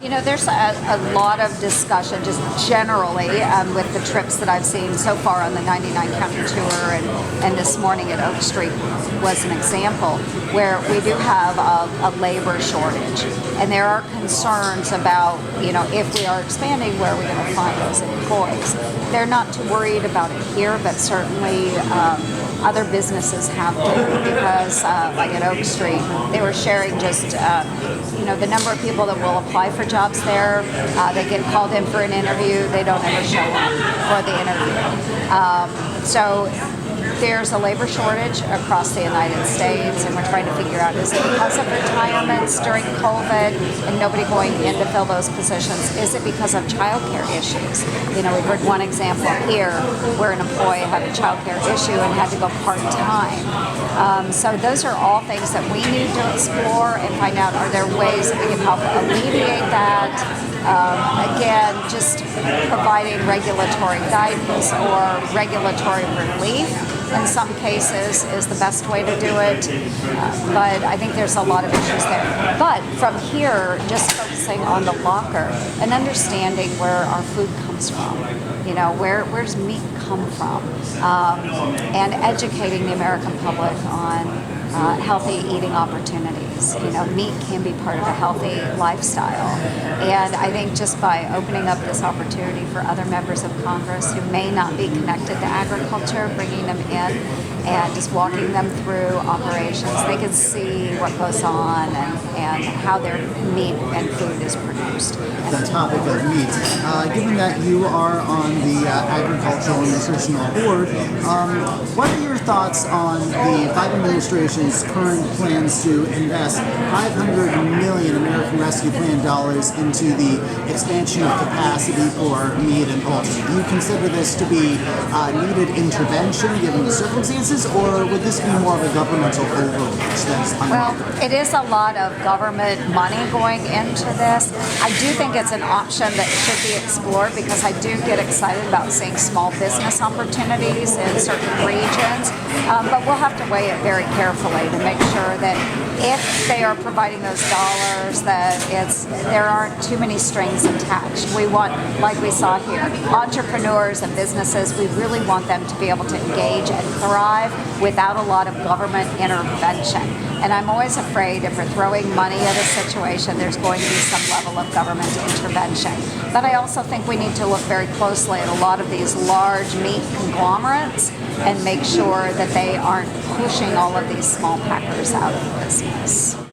You know, there's a lot of discussion just generally with the trips that I've seen so far on the 99 county tour, and this morning at Oak Street was an example where we do have a labor shortage, and there are concerns about, you know, if we are expanding, where are we going to find those employees. They're not too worried about it here, but certainly other businesses have to, because like at Oak Street, they were sharing just, you know, the number of people that will apply for jobs there. They get called in for an interview, they don't ever show up for the interview. So there's a labor shortage across the United States, and we're trying to figure out, is it because of retirements during COVID and nobody going in to fill those positions? Is it because of childcare issues? You know, we heard one example here where an employee had a childcare issue and had to go part-time. So those are all things that we need to explore and find out, are there ways that we can help alleviate that? Again, just providing regulatory guidance or regulatory relief in some cases is the best way to do it, but I think there's a lot of issues there. But from here, just focusing on the locker and understanding where our food comes from, you know, where's meat come from, and educating the American public on healthy eating opportunities. You know, meat can be part of a healthy lifestyle, and I think just by opening up this opportunity for other members of Congress who may not be connected to agriculture, bringing them in and just walking them through operations, they can see what goes on and how their meat and food is produced. The topic of meat, given that you are on the Agricultural and Nutritional Board, what are your thoughts on the Biden administration's current plans to invest $500 million American Rescue Plan dollars into the expansion of capacity for meat and poultry? Do you consider this to be needed intervention given the circumstances, or would this be more of a governmental overreach that's unlawful? Well, it is a lot of government money going into this. I do think it's an option that should be explored, because I do get excited about seeing small business opportunities in certain regions, but we'll have to weigh it very carefully to make sure that if they are providing those dollars, that there aren't too many strings attached. We want, like we saw here, entrepreneurs and businesses, we really want them to be able to engage and thrive without a lot of government intervention. And I'm always afraid if we're throwing money at a situation, there's going to be some level of government intervention. But I also think we need to look very closely at a lot of these large meat conglomerates and make sure that they aren't pushing all of these small packers out of business.